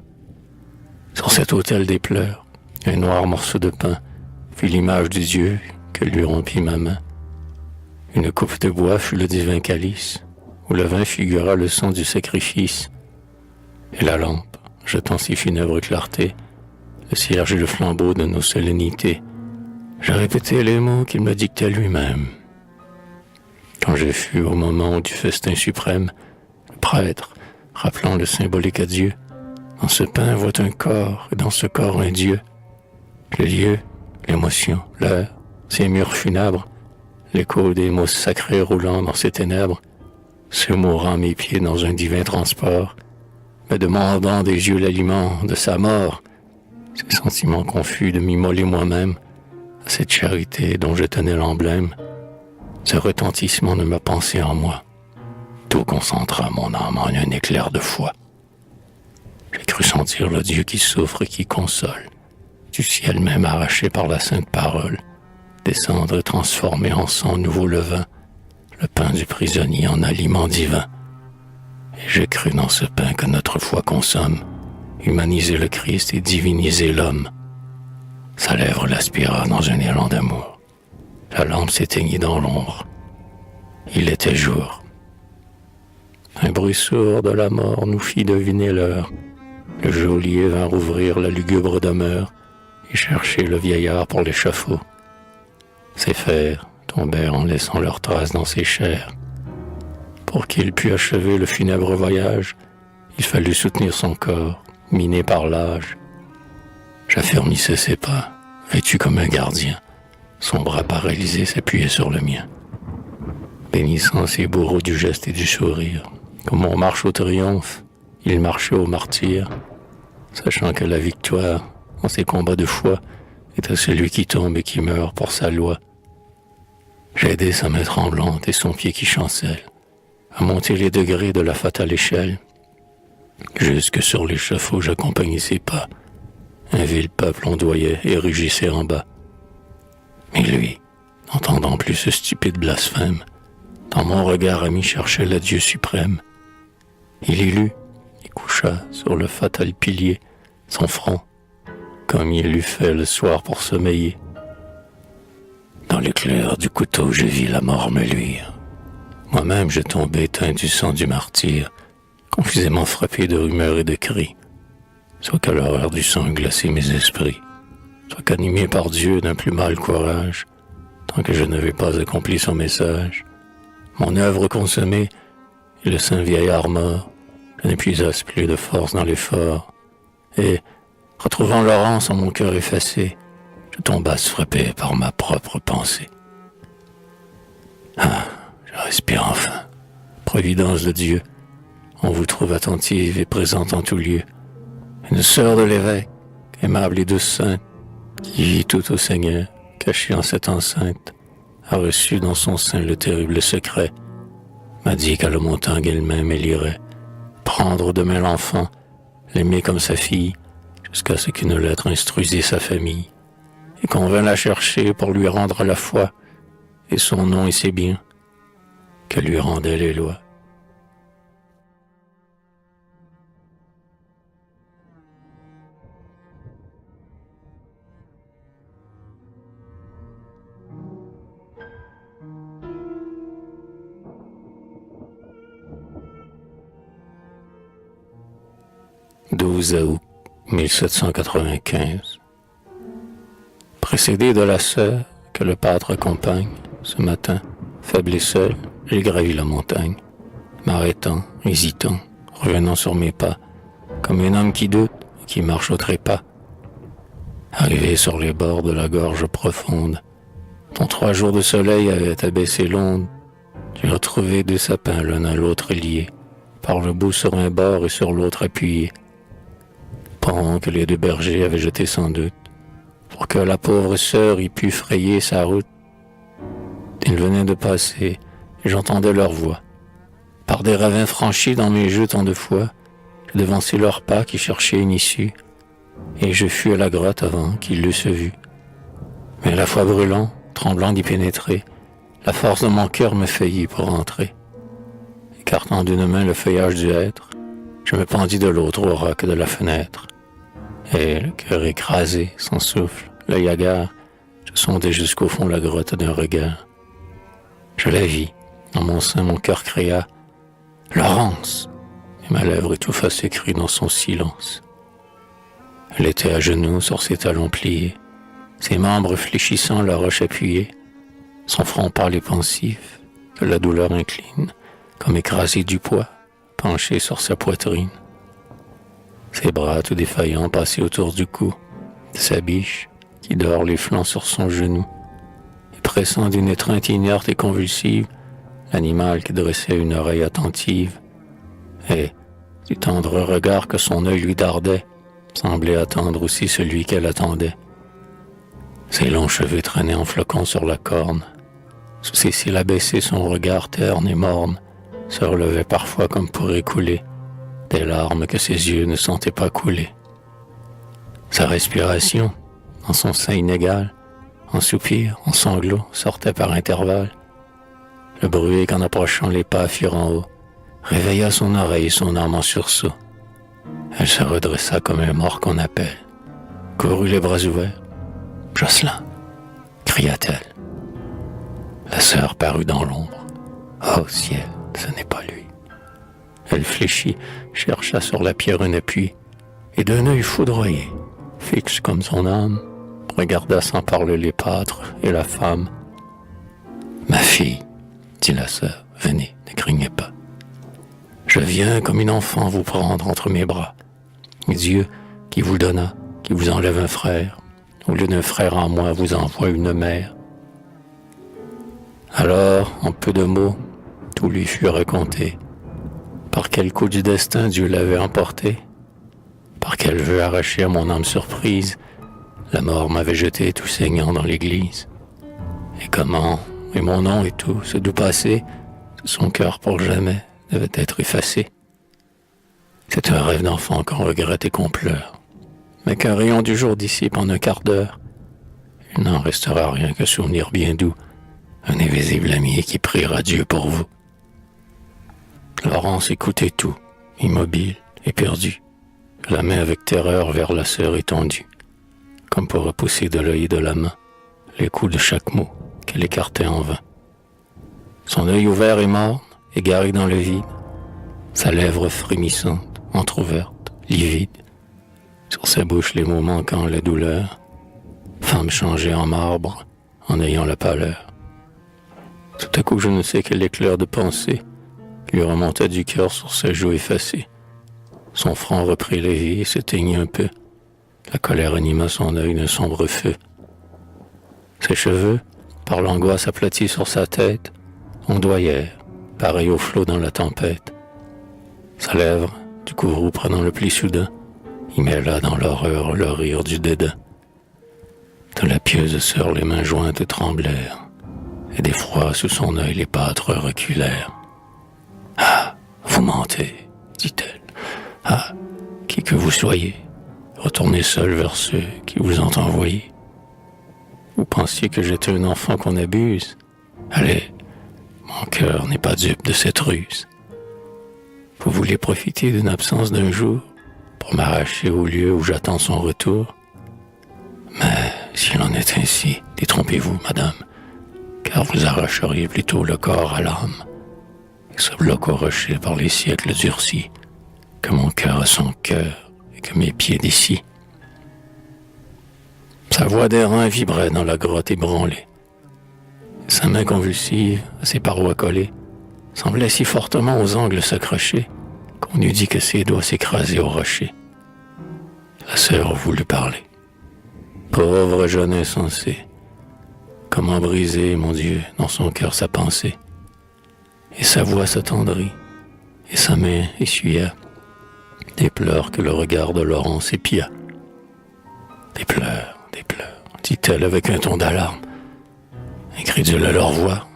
Sur cet autel des pleurs, un noir morceau de pain fut l'image du Dieu que lui rompit ma main. Une coupe de bois fut le divin calice, où le vin figura le sang du sacrifice. Et la lampe, jetant si funèbre clarté, le cierge et le flambeau de nos solennités. Je répétais les mots qu'il me dictait lui-même. Quand je fus au moment du festin suprême, le prêtre, rappelant le symbolique à Dieu, dans ce pain voit un corps, et dans ce corps un Dieu. Le lieu, l'émotion, l'heure, ces murs funèbres, l'écho des mots sacrés roulant dans ces ténèbres, se mourant à mes pieds dans un divin transport, me demandant des yeux l'aliment de sa mort, ces sentiments confus de m'immoler moi-même à cette charité dont je tenais l'emblème, ce retentissement de ma pensée en moi, tout concentra mon âme en un éclair de foi. J'ai cru sentir le Dieu qui souffre et qui console, du ciel même arraché par la sainte parole, descendre et transformer en son nouveau levain, le pain du prisonnier en aliment divin. Et j'ai cru dans ce pain que notre foi consomme, humaniser le Christ et diviniser l'homme. Sa lèvre l'aspira dans un élan d'amour. La lampe s'éteignit dans l'ombre. Il était jour. Un bruit sourd de la mort nous fit deviner l'heure. Le geôlier vint rouvrir la lugubre demeure et chercher le vieillard pour l'échafaud. Ses fers tombèrent en laissant leurs traces dans ses chairs. Pour qu'il pût achever le funèbre voyage, il fallut soutenir son corps, miné par l'âge. J'affermissais ses pas, vêtu comme un gardien. Son bras paralysé s'appuyait sur le mien. Bénissant ses bourreaux du geste et du sourire, comme on marche au triomphe, il marchait au martyre, sachant que la victoire, en ces combats de foi, est à celui qui tombe et qui meurt pour sa loi. J'aidai sa main tremblante et son pied qui chancelle à monter les degrés de la fatale échelle. Jusque sur l'échafaud j'accompagnai ses pas. Un vil peuple ondoyait et rugissait en bas. Mais lui, n'entendant plus ce stupide blasphème, dans mon regard ami cherchait la Dieu suprême. Il y lut et coucha sur le fatal pilier son front, comme il l'eût fait le soir pour sommeiller. Dans l'éclair du couteau, je vis la mort me luire. Moi-même, je tombais éteint du sang du martyr, confusément frappé de rumeurs et de cris, soit qu'à l'horreur du sang glacé mes esprits, soit qu'animé par Dieu d'un plus mal courage, tant que je n'avais pas accompli son message. Mon œuvre consommée, et le saint vieillard mort, je n'épuisasse plus de force dans l'effort, et, retrouvant Laurence en mon cœur effacé, je tombasse frappé par ma propre pensée. Ah, je respire enfin. Providence de Dieu, on vous trouve attentive et présente en tout lieu. Une sœur de l'évêque, aimable et douce sainte, qui vit tout au Seigneur, cachée en cette enceinte, a reçu dans son sein le terrible secret, m'a dit qu'à la montagne elle-même elle irait, prendre demain l'enfant, l'aimer comme sa fille, jusqu'à ce qu'une lettre instruisît sa famille, et qu'on vint la chercher pour lui rendre la foi, et son nom et ses biens, que lui rendaient les lois. « 12 août 1795. Précédé de la sœur que le pâtre accompagne, ce matin, faible et seul, j'ai gravi la montagne, m'arrêtant, hésitant, revenant sur mes pas, comme un homme qui doute ou qui marche au trépas. Arrivé sur les bords de la gorge profonde, dont 3 jours de soleil avaient abaissé l'onde, j'ai retrouvé 2 sapins l'un à l'autre liés, par le bout sur un bord et sur l'autre appuyés. Pont que les 2 bergers avaient jeté sans doute, pour que la pauvre sœur y pût frayer sa route. Ils venaient de passer, et j'entendais leur voix. Par des ravins franchis dans mes jeux tant de fois, je devançai leurs pas qui cherchaient une issue, et je fus à la grotte avant qu'ils l'eussent vue. Mais à la fois brûlant, tremblant d'y pénétrer, la force de mon cœur me faillit pour entrer. Écartant d'une main le feuillage du hêtre, je me pendis de l'autre au roc de la fenêtre. Et, le cœur écrasé, sans souffle, l'œil hagard, je sondai jusqu'au fond la grotte d'un regard. Je la vis, en mon sein mon cœur cria « Laurence !» et ma lèvre étouffa ses cris dans son silence. Elle était à genoux sur ses talons pliés, ses membres fléchissant la roche appuyée, son front pâle et pensif, que la douleur incline, comme écrasé du poids, penché sur sa poitrine. Ses bras tout défaillants passaient autour du cou, de sa biche qui dort les flancs sur son genou, et pressant d'une étreinte inerte et convulsive l'animal qui dressait une oreille attentive, et, du tendre regard que son œil lui dardait, semblait attendre aussi celui qu'elle attendait. Ses longs cheveux traînaient en flocons sur la corne, sous ses cils abaissés son regard terne et morne se relevait parfois comme pour écouler des larmes que ses yeux ne sentaient pas couler. Sa respiration, dans son sein inégal, en soupirs, en sanglots, sortait par intervalles. Le bruit qu'en approchant les pas firent en haut réveilla son oreille et son âme en sursaut. Elle se redressa comme un mort qu'on appelle, courut les bras ouverts. « Jocelyn !» cria-t-elle. La sœur parut dans l'ombre. « Oh ciel, ce n'est pas lui. » Elle fléchit, chercha sur la pierre un appui, et d'un œil foudroyé, fixe comme son âme, regarda sans parler les pâtres et la femme. « Ma fille, dit la sœur, venez, ne craignez pas. Je viens comme une enfant vous prendre entre mes bras. Dieu, qui vous donna, qui vous enlève un frère, au lieu d'un frère en moi, vous envoie une mère. » Alors, en peu de mots, tout lui fut raconté. Par quel coup du destin Dieu l'avait emporté? Par quel vœu arraché à mon âme surprise, la mort m'avait jeté tout saignant dans l'église? Et comment, et mon nom et tout, ce doux passé, son cœur pour jamais devait être effacé. C'est un rêve d'enfant qu'on regrette et qu'on pleure, mais qu'un rayon du jour dissipe en un quart d'heure. Il n'en restera rien qu'un souvenir bien doux, un invisible ami qui priera Dieu pour vous. Laurence écoutait tout, immobile, éperdu, la main avec terreur vers la sœur étendue, comme pour repousser de l'œil et de la main les coups de chaque mot qu'elle écartait en vain. Son œil ouvert et morne, égaré dans le vide, sa lèvre frémissante, entr'ouverte, livide, sur sa bouche les mots manquant la douleur, femme changée en marbre, en ayant la pâleur. Tout à coup, je ne sais quel éclair de pensée lui remonta du cœur sur sa joue effacée. Son front reprit la vie et s'éteignit un peu. La colère anima son œil d'un sombre feu. Ses cheveux, par l'angoisse aplatis sur sa tête, ondoyèrent, pareil au flot dans la tempête. Sa lèvre, du courroux prenant le pli soudain, y mêla dans l'horreur le rire du dédain. De la pieuse sœur les mains jointes tremblèrent, et d'effroi sous son œil les pâtres reculèrent. « Ah, vous mentez, dit-elle. Ah, qui que vous soyez, retournez seul vers ceux qui vous ont envoyé. Vous pensiez que j'étais un enfant qu'on abuse? Allez, mon cœur n'est pas dupe de cette ruse. Vous voulez profiter d'une absence d'un jour pour m'arracher au lieu où j'attends son retour? Mais s'il en est ainsi, détrompez-vous, madame, car vous arracheriez plutôt le corps à l'âme, et ce bloc au rocher par les siècles durcis, que mon cœur à son cœur et que mes pieds d'ici. Sa voix d'airain vibrait dans la grotte ébranlée. Sa main convulsive, à ses parois collées, semblait si fortement aux angles s'accrocher qu'on eût dit que ses doigts s'écrasaient au rocher. La sœur voulut parler. Pauvre jeune insensé, comment briser, mon Dieu, dans son cœur sa pensée? Et sa voix s'attendrit, et sa main essuya des pleurs que le regard de Laurence épia. Des pleurs, dit-elle avec un ton d'alarme. Incrédule à leur voix,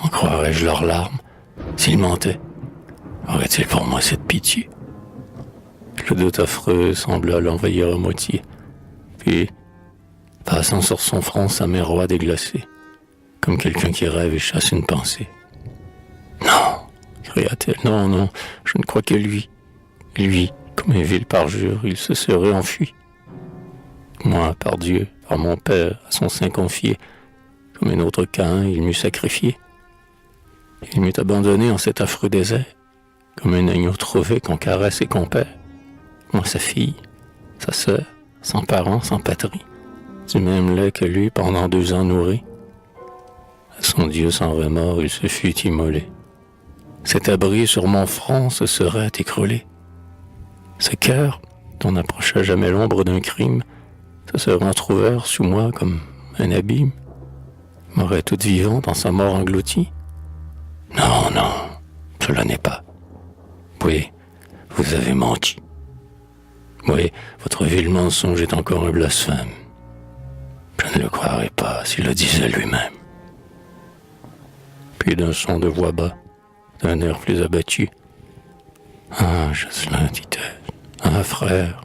en croirais-je leurs larmes? S'ils mentaient, aurait-il pour moi cette pitié? Le doute affreux sembla l'envahir à moitié, puis, passant sur son front sa main roide et glacée, comme quelqu'un qui rêve et chasse une pensée. « Non, cria-t-elle, non, non, je ne crois que lui. Lui, comme un vil parjure, il se serait enfui. Moi, par Dieu, par mon père, à son sein confié, comme un autre Caïn, il m'eût sacrifié. Il m'eût abandonné en cet affreux désert, comme un agneau trouvé qu'on caresse et qu'on perd. Moi, sa fille, sa sœur, sans parents, sans patrie, du même lait que lui pendant 2 ans nourri. À son Dieu sans remords, il se fut immolé. Cet abri sur mon front se serait écroulé. Ce cœur, dont n'approcha jamais l'ombre d'un crime, se serait entrouvert sous moi comme un abîme, m'aurait toute vivante en sa mort engloutie. Non, non, cela n'est pas. Oui, vous avez menti. Oui, votre vil mensonge est encore un blasphème. Je ne le croirais pas s'il le disait lui-même. Puis d'un son de voix bas, d'un air plus abattu. Ah, Jocelyn, dit-elle. Ah, frère,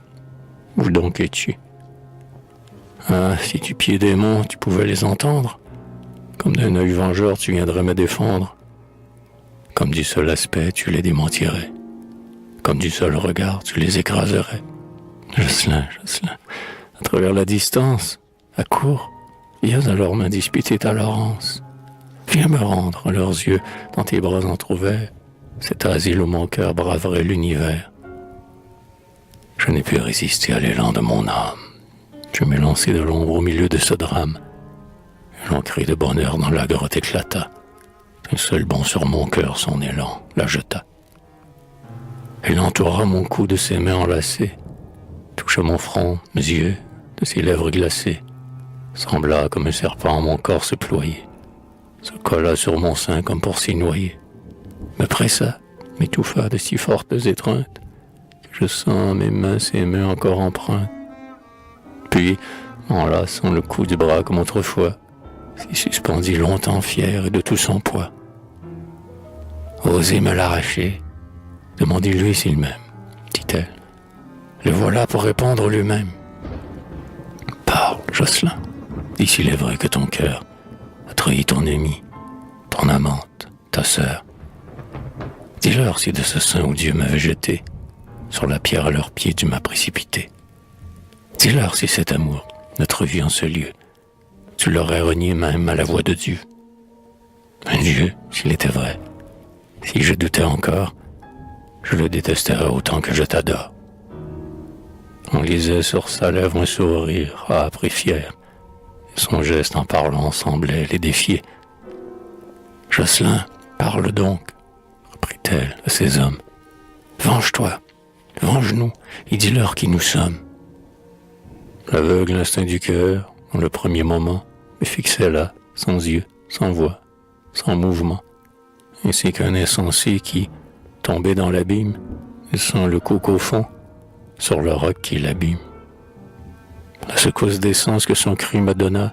où donc es-tu? Ah, si du pied des monts, tu pouvais les entendre. Comme d'un œil vengeur, tu viendrais me défendre. Comme du seul aspect, tu les démentirais. Comme du seul regard, tu les écraserais. Jocelyn, Jocelyn, à travers la distance, à court, viens alors me disputer ta Laurence. Viens me rendre leurs yeux dans tes bras entr'ouverts, cet asile où mon cœur braverait l'univers. Je n'ai pu résister à l'élan de mon âme. Je m'ai lancé de l'ombre au milieu de ce drame. Un long cri de bonheur dans la grotte éclata. Un seul bond sur mon cœur, son élan la jeta. Elle entoura mon cou de ses mains enlacées, toucha mon front, mes yeux, de ses lèvres glacées, sembla comme un serpent mon corps se ployer, se colla sur mon sein comme pour s'y noyer, me pressa, m'étouffa de si fortes étreintes, que je sens mes mains, ses mains encore empreintes. Puis, m'enlaçant le cou du bras comme autrefois, s'y suspendit longtemps fier et de tout son poids. Osez me l'arracher, demandez-lui s'il m'aime, dit-elle. Le voilà pour répondre lui-même. Parle, Jocelyn, dis s'il est vrai que ton cœur a trahi ton ami, ton amante, ta sœur. Dis-leur si de ce sein où Dieu m'avait jeté, sur la pierre à leurs pieds tu m'as précipité. Dis-leur si cet amour, notre vie en ce lieu, tu l'aurais renié même à la voix de Dieu. Un Dieu, s'il était vrai, si je doutais encore, je le détesterais autant que je t'adore. On lisait sur sa lèvre un sourire âpre et fier, et son geste en parlant semblait les défier. Jocelyn, parle donc, reprit-elle à ses hommes. Venge-toi, venge-nous, et dis-leur qui nous sommes. L'aveugle instinct du cœur, dans le premier moment, me fixait là, sans yeux, sans voix, sans mouvement, ainsi qu'un insensé qui, tombé dans l'abîme, et sans le couc au fond, sur le roc qui l'abîme. La secousse des sens que son cri me donna,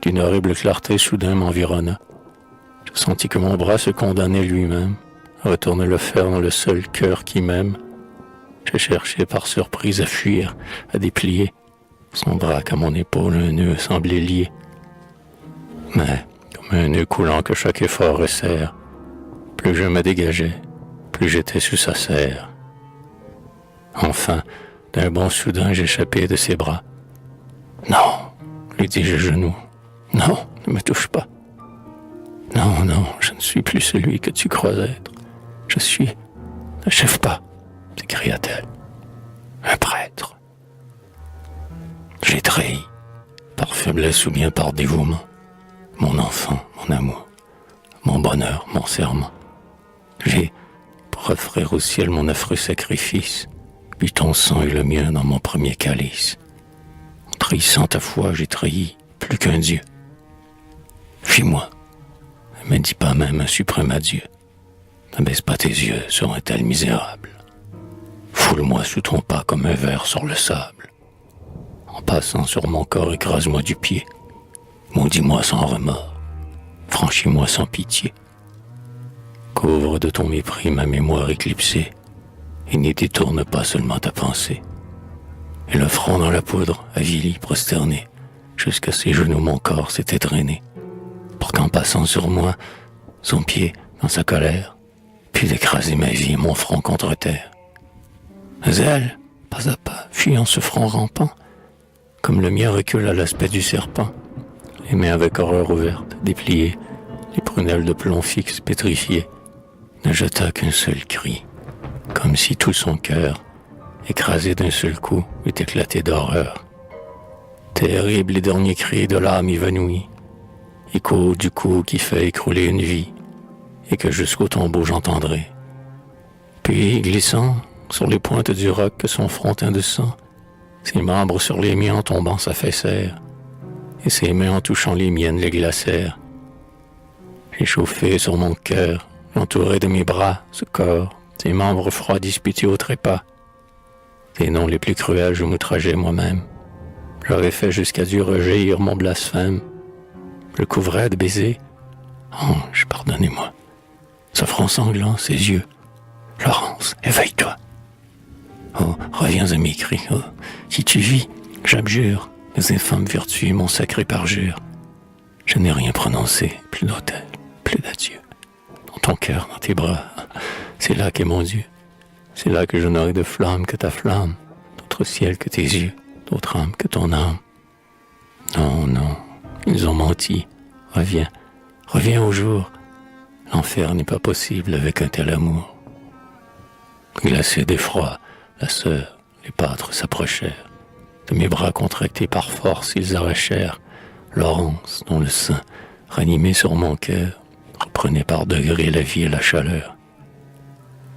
d'une horrible clarté soudain m'environna. Je sentis que mon bras se condamnait lui-même, à retourner le fer dans le seul cœur qui m'aime. Je cherchais par surprise à fuir, à déplier. Son bras qu'à mon épaule un nœud semblait lié. Mais, comme un nœud coulant que chaque effort resserre, plus je me dégageais, plus j'étais sous sa serre. Enfin, d'un bond soudain, j'échappais de ses bras. Non, lui dis-je à genoux. Non, ne me touche pas. Non, non, je ne suis plus celui que tu crois être. Je suis... N'achève pas, s'écria-t-elle. Un prêtre. J'ai trahi, par faiblesse ou bien par dévouement, mon enfant, mon amour, mon bonheur, mon serment. J'ai, pour offrir au ciel mon affreux sacrifice, bu ton sang et le mien dans mon premier calice. En trahissant ta foi, j'ai trahi plus qu'un Dieu. Fuis-moi, ne me dis pas même un suprême adieu. N'abaisse pas tes yeux sur un tel misérable. Foule-moi sous ton pas comme un ver sur le sable. En passant sur mon corps, écrase-moi du pied. Maudis-moi sans remords. Franchis-moi sans pitié. Couvre de ton mépris ma mémoire éclipsée, et n'y détourne pas seulement ta pensée. Et le front dans la poudre, avili, prosterné, jusqu'à ses genoux mon corps s'était drainé, pour qu'en passant sur moi, son pied, dans sa colère, puis d'écraser ma vie et mon front contre terre. Mais elle, pas à pas, fuyant ce front rampant, comme le mien recule à l'aspect du serpent, les mains avec horreur ouvertes, dépliées, les prunelles de plomb fixe pétrifiées, ne jeta qu'un seul cri, comme si tout son cœur, écrasé d'un seul coup, eût éclaté d'horreur. Terrible et dernier cri de l'âme évanouie, écho du coup qui fait écrouler une vie, et que jusqu'au tombeau j'entendrai. Puis, glissant sur les pointes du roc que son front teint de sang, ses membres sur les miens en tombant s'affaissèrent, et ses mains en touchant les miennes les glacèrent. J'ai chauffé sur mon cœur, entouré de mes bras, ce corps, ses membres froids disputés au trépas. Des noms les plus cruels je m'outrageais moi-même. J'aurais fait jusqu'à Dieu rejaillir mon blasphème. Je le couvrais de baisers. Ange, pardonnez-moi. Ce front sanglant, ses yeux. Laurence, éveille-toi. Oh, reviens à mes cris. Oh, si tu vis, j'abjure les infâmes vertus, mon sacré parjure. Je n'ai rien prononcé, plus d'autel, plus d'adieu. Dans ton cœur, dans tes bras, c'est là qu'est mon Dieu. C'est là que je n'aurai de flamme que ta flamme, d'autre ciel que tes yeux, d'autre âme que ton âme. Non, non, ils ont menti. Reviens, reviens au jour. L'enfer n'est pas possible avec un tel amour. Glacée d'effroi, la sœur, les pâtres s'approchèrent. De mes bras contractés par force, ils arrachèrent Laurence, dont le sein, ranimé sur mon cœur, reprenait par degrés la vie et la chaleur.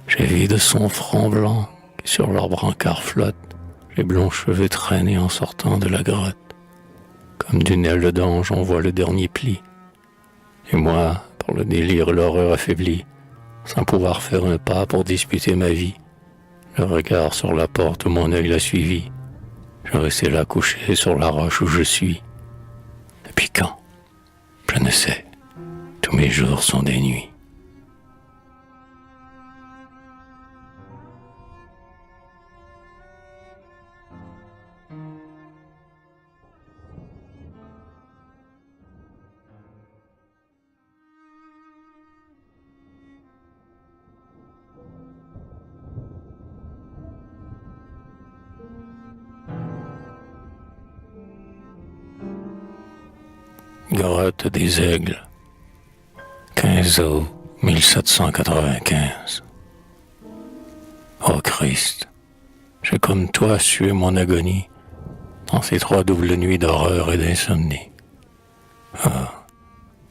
J'ai vu de son front blanc, qui sur leur brancard flotte, les blonds cheveux traînés en sortant de la grotte. Comme d'une aile d'ange, on voit le dernier pli. Et moi, par le délire, l'horreur affaiblie, sans pouvoir faire un pas pour disputer ma vie, le regard sur la porte où mon œil l'a suivi, je restais là couché sur la roche où je suis. Depuis quand? Je ne sais. Tous mes jours sont des nuits. Grotte des Aigles, 15 août 1795. Ô Christ, j'ai comme toi sué mon agonie dans ces 3 doubles nuits d'horreur et d'insomnie. Ah,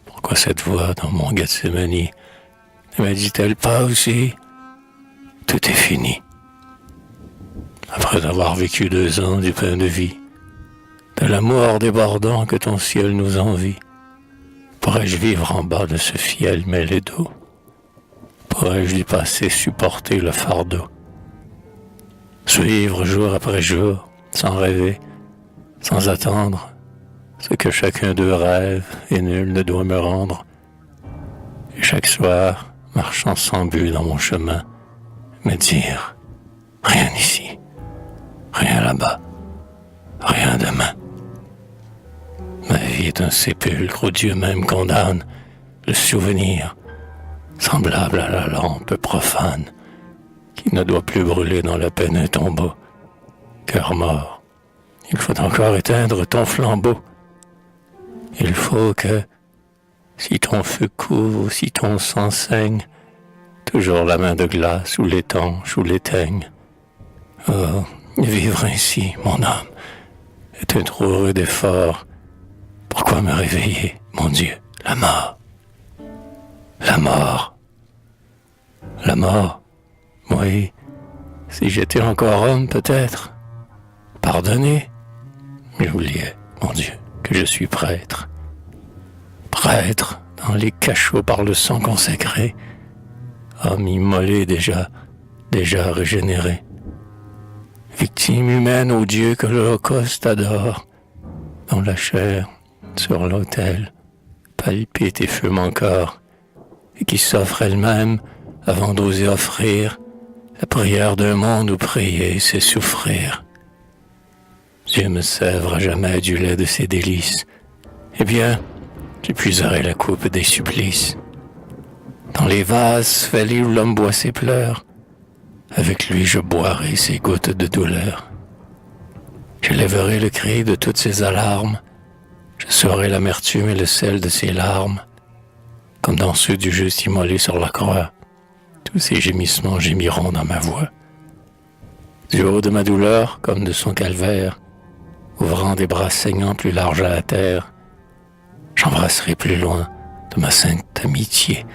pourquoi cette voix dans mon Gethsémani ne me dit-elle pas aussi? Tout est fini. Après avoir vécu 2 ans du pain de vie, de l'amour débordant que ton ciel nous envie, pourrais-je vivre en bas de ce fiel mêlé d'eau? Pourrais-je y passer supporter le fardeau? Suivre jour après jour, sans rêver, sans attendre, ce que chacun d'eux rêve et nul ne doit me rendre. Et chaque soir, marchant sans but dans mon chemin, me dire, rien ici, rien là-bas, rien demain. Ma vie est un sépulcre où Dieu même condamne le souvenir, semblable à la lampe profane, qui ne doit plus brûler dans la peine un tombeau. Cœur mort, il faut encore éteindre ton flambeau. Il faut que, si ton feu couvre, si ton sang saigne, toujours la main de glace ou l'étanche ou l'éteigne. Oh, vivre ainsi, mon âme, est un trop rude effort. Pourquoi me réveiller, mon Dieu? La mort. La mort. La mort. Oui, si j'étais encore homme, peut-être. Pardonnez. J'oubliais, mon Dieu, que je suis prêtre. Prêtre, dans les cachots par le sang consacré. Homme immolé déjà régénéré. Victime humaine au Dieu que l'Holocauste adore, dont la chair, sur l'autel, palpite et fume encore, et qui s'offre elle-même avant d'oser offrir la prière d'un monde où prier, c'est souffrir. Dieu me sèvre à jamais du lait de ses délices. Eh bien, j'épuiserai la coupe des supplices. Dans les vases fêlés où l'homme boit ses pleurs, avec lui je boirai ses gouttes de douleur. J'élèverai le cri de toutes ses alarmes, je saurai l'amertume et le sel de ses larmes, comme dans ceux du juste immolé sur la croix. Tous ces gémissements gémiront dans ma voix. Du haut de ma douleur, comme de son calvaire, ouvrant des bras saignants plus larges à la terre, j'embrasserai plus loin de ma sainte amitié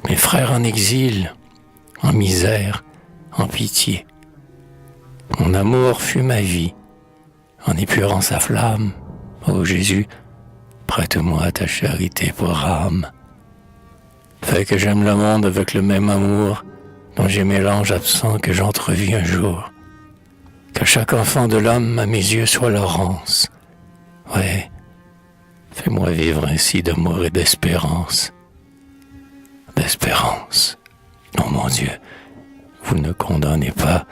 mes frères en exil, en misère, en pitié. Mon amour fut ma vie, en épurant sa flamme. Ô Jésus, prête-moi ta charité pour âme. Fais que j'aime le monde avec le même amour dont j'ai mélange absent que j'entrevis un jour. Que chaque enfant de l'homme à mes yeux soit Laurence. Ouais, fais-moi vivre ainsi d'amour et d'espérance. D'espérance. Oh mon Dieu, vous ne condamnez pas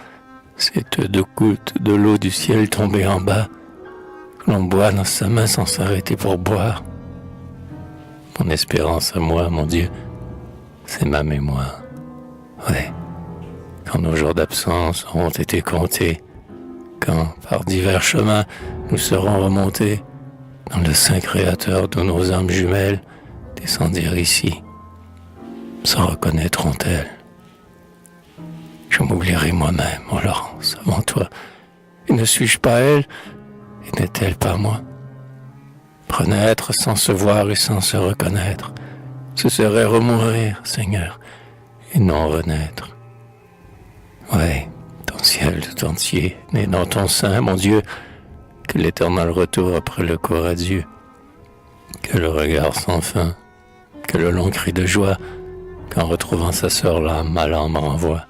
cette 2 gouttes de l'eau du ciel tombée en bas, que l'on boit dans sa main sans s'arrêter pour boire. Mon espérance à moi, mon Dieu, c'est ma mémoire. Ouais, quand nos jours d'absence auront été comptés, quand, par divers chemins, nous serons remontés dans le Saint Créateur d'où nos âmes jumelles descendirent ici, s'en reconnaîtront-elles. Je m'oublierai moi-même, oh Laurence, avant toi. Et ne suis-je pas elle, et n'est-elle pas moi? Renaître sans se voir et sans se reconnaître, ce serait remourir, Seigneur, et non renaître. Ouais, ton ciel tout entier, né dans ton sein, mon Dieu, que l'éternel retour après le court adieu, que le regard sans fin, que le long cri de joie, qu'en retrouvant sa sœur l'âme, ma l'âme renvoie.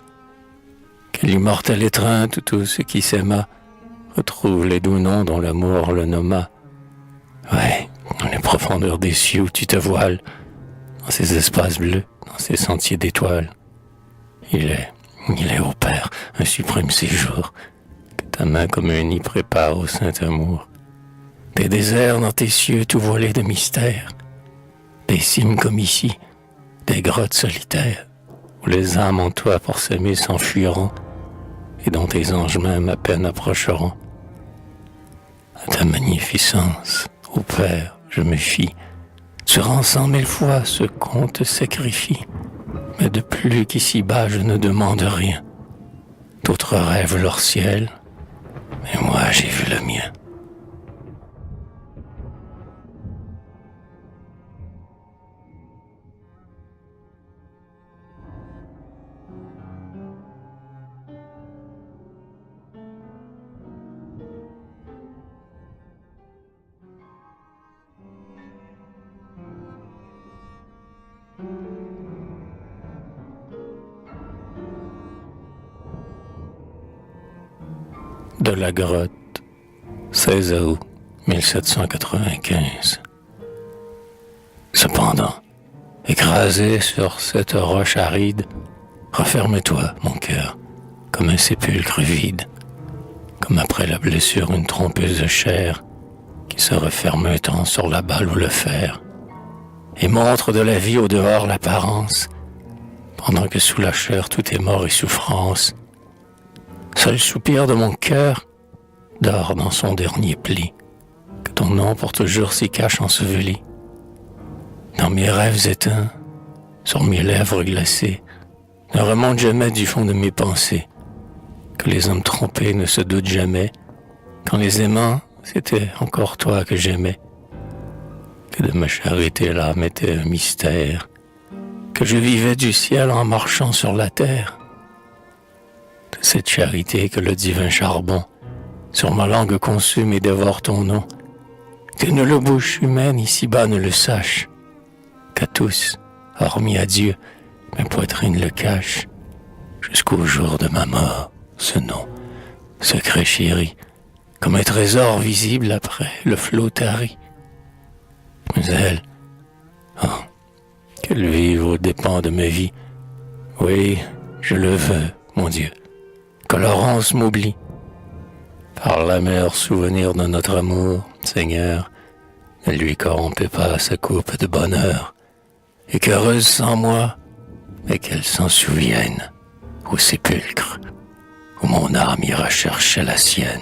Que l'immortelle étreinte, tout ce qui s'aima, retrouve les doux noms dont l'amour le nomma. Ouais, dans les profondeurs des cieux où tu te voiles, dans ces espaces bleus, dans ces sentiers d'étoiles. Il est, ô Père, un suprême séjour, que ta main comme un nid prépare au saint amour. Des déserts dans tes cieux tout voilés de mystère, des cimes comme ici, des grottes solitaires, où les âmes en toi pour s'aimer s'enfuiront, et dont tes anges même à peine approcheront. À ta magnificence, ô Père, je me fie. Tu rends 100 000 fois ce qu'on te sacrifie, mais de plus qu'ici-bas je ne demande rien. D'autres rêvent leur ciel, mais moi j'ai vu le mien. De la grotte, 16 août 1795. Cependant, écrasé sur cette roche aride, referme-toi, mon cœur, comme un sépulcre vide, comme après la blessure une trompeuse de chair qui se referme un temps sur la balle ou le fer, et montre de la vie au dehors l'apparence, pendant que sous la chair tout est mort et souffrance. Seul soupir de mon cœur dort dans son dernier pli, que ton nom pour toujours s'y cache enseveli. Dans mes rêves éteints, sur mes lèvres glacées, ne remonte jamais du fond de mes pensées, que les hommes trompés ne se doutent jamais, qu'en les aimant, c'était encore toi que j'aimais, que de ma charité l'âme était un mystère, que je vivais du ciel en marchant sur la terre. De cette charité que le divin charbon sur ma langue consume et dévore ton nom, que nulle bouche humaine ici-bas ne le sache, qu'à tous, hormis à Dieu, ma poitrine le cache, jusqu'au jour de ma mort, ce nom, secret chéri, comme un trésor visible après le flot tari. Mais elle, oh, qu'elle vive aux dépens de ma vie. Oui, je le veux, mon Dieu, que Laurence m'oublie. Par l'amer souvenir de notre amour, Seigneur, ne lui corrompez pas sa coupe de bonheur, et qu'heureuse sans moi, mais qu'elle s'en souvienne au sépulcre où mon âme ira chercher la sienne.